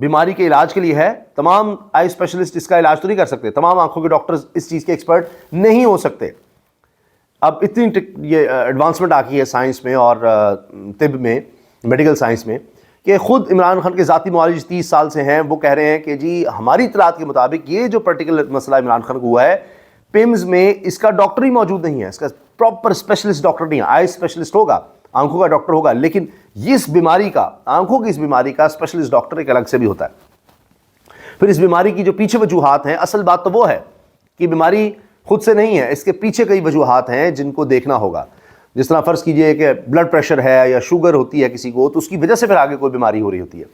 بیماری کے علاج کے لیے ہے. تمام آئی اسپیشلسٹ اس کا علاج تو نہیں کر سکتے, تمام آنکھوں کے ڈاکٹرز اس چیز کے ایکسپرٹ نہیں ہو سکتے. اب اتنی یہ ایڈوانسمنٹ آ گئی ہے سائنس میں اور طب میں, میڈیکل سائنس میں, کہ خود عمران خان کے ذاتی معالج 30 سال سے ہیں, وہ کہہ رہے ہیں کہ جی ہماری اطلاعات کے مطابق یہ جو پرٹیکولر مسئلہ عمران خان کو ہوا ہے, پمز میں اس کا ڈاکٹر ہی موجود نہیں ہے, اس کا پراپر اسپیشلسٹ ڈاکٹر نہیں ہے. آئی اسپیشلسٹ ہوگا, آنکھوں کا ڈاکٹر ہوگا, لیکن اس بیماری کا, آنکھوں کی اس بیماری کا اسپیشلسٹ ڈاکٹر ایک الگ سے بھی ہوتا ہے. پھر اس بیماری کی جو پیچھے وجوہات ہیں, اصل بات تو وہ ہے کہ بیماری خود سے نہیں ہے, اس کے پیچھے کئی وجوہات ہیں جن کو دیکھنا ہوگا. جس طرح فرض کیجئے کہ بلڈ پریشر ہے یا شوگر ہوتی ہے کسی کو, تو اس کی وجہ سے پھر آگے کوئی بیماری ہو رہی ہوتی ہے,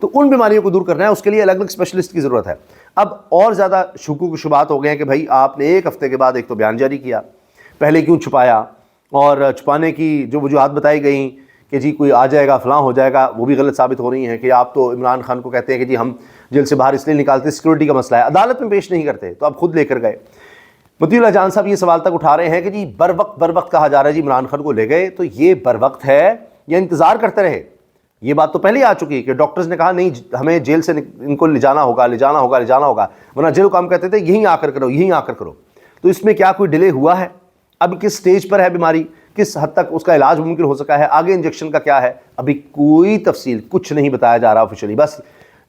تو ان بیماریوں کو دور کرنا ہے, اس کے لیے الگ الگ اسپیشلسٹ کی ضرورت ہے. اب اور زیادہ شکوک و شبہات ہو گئے ہیں کہ بھائی آپ نے ایک ہفتے کے بعد ایک تو بیان جاری کیا, پہلے کیوں چھپایا, اور چھپانے کی جو وجوہات بتائی گئیں کہ جی کوئی آ جائے گا, فلاں ہو جائے گا, وہ بھی غلط ثابت ہو رہی ہیں. کہ آپ تو عمران خان کو کہتے ہیں کہ جی ہم جیل سے باہر اس لیے نکالتے سیکورٹی کا مسئلہ ہے, عدالت میں پیش نہیں کرتے, تو آپ خود لے کر گئے. مطیع اللہ جان صاحب یہ سوال تک اٹھا رہے ہیں کہ جی بر وقت کہا جا رہا ہے جی عمران خان کو لے گئے, تو یہ بر وقت ہے یا انتظار کرتے رہے؟ یہ بات تو پہلے ہی آ چکی کہ ڈاکٹرز نے کہا نہیں ہمیں جیل سے ان کو لے جانا ہوگا, ورنہ جیل کام کہتے تھے یہیں آ کر کرو. تو اس میں کیا کوئی ڈیلے ہوا ہے؟ اب کس سٹیج پر ہے بیماری, کس حد تک اس کا علاج ممکن ہو سکا ہے, آگے انجیکشن کا کیا ہے, ابھی کوئی تفصیل کچھ نہیں بتایا جا رہا آفیشلی. بس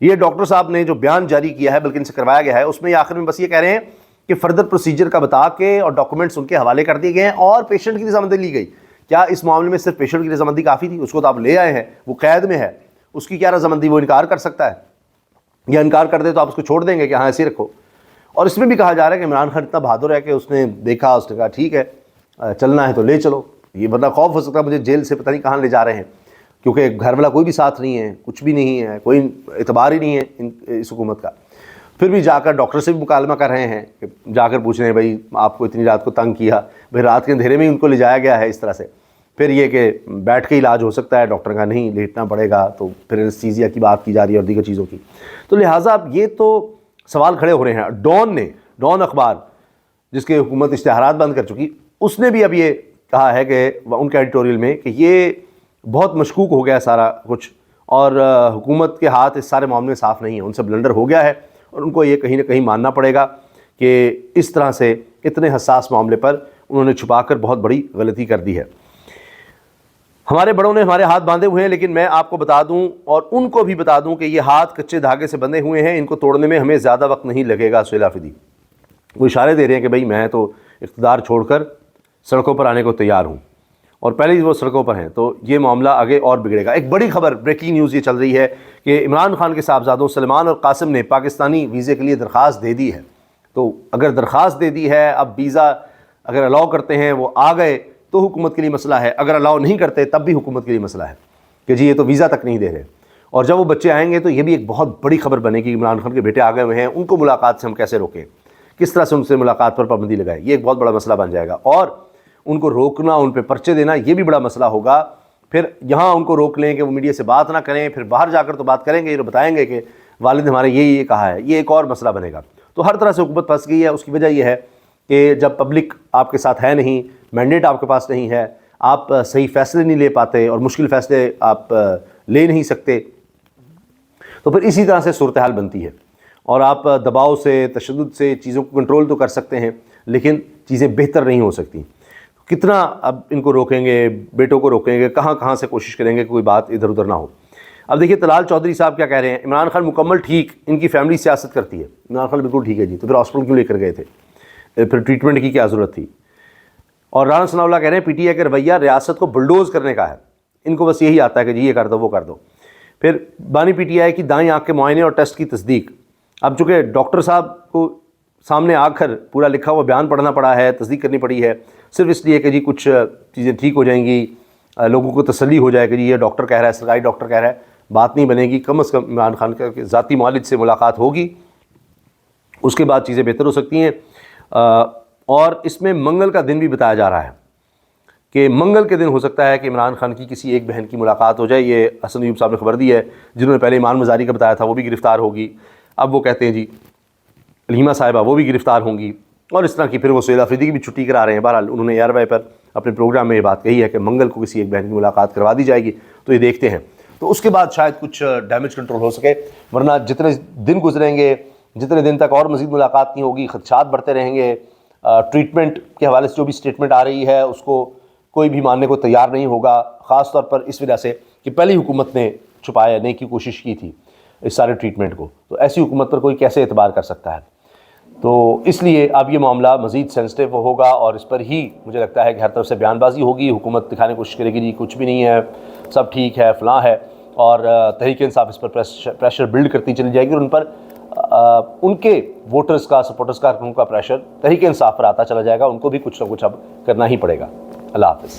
یہ ڈاکٹر صاحب نے جو بیان جاری کیا ہے, بلکہ ان سے کروایا گیا ہے, اس میں آخر میں بس یہ کہہ رہے ہیں کہ فردر پروسیجر کا بتا کے اور ڈاکومنٹس ان کے حوالے کر دیے گئے ہیں اور پیشنٹ کی رضامندی لی گئی. کیا اس معاملے میں صرف پیشنٹ کی رضامندی کافی تھی؟ اس کو تو آپ لے آئے ہیں, وہ قید میں ہے, اس کی کیا رضامندی, وہ انکار کر سکتا ہے, یا انکار کر دے تو آپ اس کو چھوڑ دیں گے کہ ہاں ایسے رکھو؟ اور اس میں بھی کہا جا رہا ہے کہ عمران خان اتنا بہادر ہے کہ اس نے دیکھا, اس نے کہا ٹھیک ہے چلنا ہے تو لے چلو. یہ ورنہ خوف ہو سکتا ہے مجھے جیل سے پتہ نہیں کہاں لے جا رہے ہیں, کیونکہ گھر والا کوئی بھی ساتھ نہیں ہے, کچھ بھی نہیں ہے, کوئی اعتبار ہی نہیں ہے اس حکومت کا. پھر بھی جا کر ڈاکٹر سے بھی مکالمہ کر رہے ہیں, کہ جا کر پوچھ رہے ہیں بھائی آپ کو اتنی رات کو تنگ کیا, بھائی رات کے اندھیرے میں ہی ان کو لے جایا گیا ہے اس طرح سے. پھر یہ کہ بیٹھ کے علاج ہو سکتا ہے, ڈاکٹر کا نہیں لیٹنا پڑے گا, تو پھر انستھیزیا کی بات کی جا رہی ہے اور دیگر چیزوں کی. تو لہٰذا اب یہ تو سوال کھڑے ہو رہے ہیں. ڈان اخبار جس کے حکومت اشتہارات بند کر چکی, اس نے بھی اب یہ کہا ہے کہ ان کے ایڈیٹوریل میں کہ یہ بہت مشکوک ہو گیا سارا کچھ, اور حکومت کے ہاتھ اس سارے معاملے صاف نہیں ہیں, ان سے بلنڈر ہو گیا ہے, اور ان کو یہ کہیں نہ کہیں ماننا پڑے گا کہ اس طرح سے اتنے حساس معاملے پر انہوں نے چھپا کر بہت بڑی غلطی کر دی ہے. ہمارے بڑوں نے ہمارے ہاتھ باندھے ہوئے ہیں, لیکن میں آپ کو بتا دوں اور ان کو بھی بتا دوں کہ یہ ہاتھ کچے دھاگے سے بندھے ہوئے ہیں, ان کو توڑنے میں ہمیں زیادہ وقت نہیں لگے گا. سہیل حافظی وہ اشارے دے رہے ہیں کہ بھئی میں تو اقتدار چھوڑ کر سڑکوں پر آنے کو تیار ہوں, اور پہلے ہی وہ سڑکوں پر ہیں, تو یہ معاملہ آگے اور بگڑے گا. ایک بڑی خبر, بریکنگ نیوز یہ چل رہی ہے کہ عمران خان کے صاحبزادوں سلمان اور قاسم نے پاکستانی ویزے کے لیے درخواست دے دی ہے. تو اگر درخواست دے دی ہے, اب ویزا اگر الاؤ کرتے ہیں وہ آ گئے تو حکومت کے لیے مسئلہ ہے, اگر الاؤ نہیں کرتے تب بھی حکومت کے لیے مسئلہ ہے کہ جی یہ تو ویزا تک نہیں دے رہے. اور جب وہ بچے آئیں گے تو یہ بھی ایک بہت بڑی خبر بنے گی. عمران خان کے بیٹے آ گئے ہوئے ہیں, ان کو ملاقات سے ہم کیسے روکیں, کس طرح سے ان سے ملاقات پر پابندی لگائیں, یہ ایک بہت بڑا مسئلہ بن جائے گا. اور ان کو روکنا, ان پہ پرچے دینا, یہ بھی بڑا مسئلہ ہوگا. پھر یہاں ان کو روک لیں کہ وہ میڈیا سے بات نہ کریں, پھر باہر جا کر تو بات کریں گے, یہ بتائیں گے کہ والد ہمارے یہ کہا ہے, یہ ایک اور مسئلہ بنے گا. تو ہر طرح سے حکومت پھنس گئی ہے. اس کی وجہ یہ ہے کہ جب پبلک آپ کے ساتھ ہے نہیں, مینڈیٹ آپ کے پاس نہیں ہے, آپ صحیح فیصلے نہیں لے پاتے, اور مشکل فیصلے آپ لے نہیں سکتے, تو پھر اسی طرح سے صورتحال بنتی ہے. اور آپ دباؤ سے, تشدد سے چیزوں کو کنٹرول تو کر سکتے ہیں, لیکن چیزیں بہتر نہیں ہو سکتی. کتنا اب ان کو روکیں گے, بیٹوں کو روکیں گے, کہاں سے کوشش کریں گے کہ کوئی بات ادھر ادھر نہ ہو. اب دیکھیے طلال چودھری صاحب کیا کہہ رہے ہیں, عمران خان مکمل ٹھیک, ان کی فیملی سیاست کرتی ہے. عمران خان بالکل ٹھیک ہے جی, تو پھر ہاسپٹل کیوں لے کر گئے تھے, پھر ٹریٹمنٹ کی کیا ضرورت تھی. اور رانا ثناء اللہ کہہ رہے ہیں پی ٹی آئی کا رویہ ریاست کو بلڈوز کرنے کا ہے, ان کو بس یہی آتا ہے کہ جی یہ کر دو وہ کر دو. پھر بانی پی ٹی آئی کی دائیں آنکھ کے معائنے اور ٹیسٹ کی تصدیق. اب چونکہ ڈاکٹر صاحب کو سامنے آ کر پورا لکھا ہوا بیان پڑھنا پڑا ہے, تصدیق کرنی پڑی ہے, صرف اس لیے کہ جی کچھ چیزیں ٹھیک ہو جائیں گی, لوگوں کو تسلی ہو جائے کہ جی یہ ڈاکٹر کہہ رہا ہے, سرکاری ڈاکٹر کہہ رہا ہے, بات نہیں بنے گی. کم از کم عمران خان کا ذاتی معالج سے ملاقات ہوگی, اس کے بعد چیزیں بہتر ہو سکتی ہیں. اور اس میں منگل کا دن بھی بتایا جا رہا ہے کہ منگل کے دن ہو سکتا ہے کہ عمران خان کی کسی ایک بہن کی ملاقات ہو جائے. یہ حسن ایوب صاحب نے خبر دی ہے, جنہوں نے پہلے ایمان مزاری کا بتایا تھا, وہ بھی گرفتار ہوگی. اب وہ کہتے ہیں جی علیمہ صاحبہ وہ بھی گرفتار ہوں گی, اور اس طرح کی. پھر وہ سہیل آفریدی کی بھی چھٹی کرا رہے ہیں. بہرحال انہوں نے ARY پر اپنے پروگرام میں یہ بات کہی ہے کہ منگل کو کسی ایک بہن کی ملاقات کروا دی جائے گی, تو یہ دیکھتے ہیں. تو اس کے بعد شاید کچھ ڈیمیج کنٹرول ہو سکے، ورنہ جتنے دن گزریں گے، جتنے دن تک اور مزید ملاقات نہیں ہوگی، خدشات بڑھتے رہیں گے، ٹریٹمنٹ کے حوالے سے جو بھی اسٹیٹمنٹ آ رہی ہے اس کو کوئی بھی ماننے کو تیار نہیں ہوگا، خاص طور پر اس وجہ سے کہ پہلی حکومت نے چھپانے کی کوشش کی تھی اس سارے ٹریٹمنٹ کو، تو ایسی حکومت پر کوئی کیسے اعتبار کر سکتا ہے؟ تو اس لیے اب یہ معاملہ مزید سینسٹیو ہوگا، اور اس پر ہی مجھے لگتا ہے کہ ہر طرف سے بیان بازی ہوگی، حکومت دکھانے کی کوشش کرے گی کچھ بھی نہیں ہے، سب ٹھیک ہے، فلاں ہے، اور تحریک انصاف اس پر پریشر بلڈ کرتی چلی جائے گی، اور ان پر ان کے ووٹرز کا، سپورٹرز کا، ان کا پریشر تحریک انصاف پر آتا چلا جائے گا، ان کو بھی کچھ نہ کچھ اب کرنا ہی پڑے گا۔ اللہ حافظ۔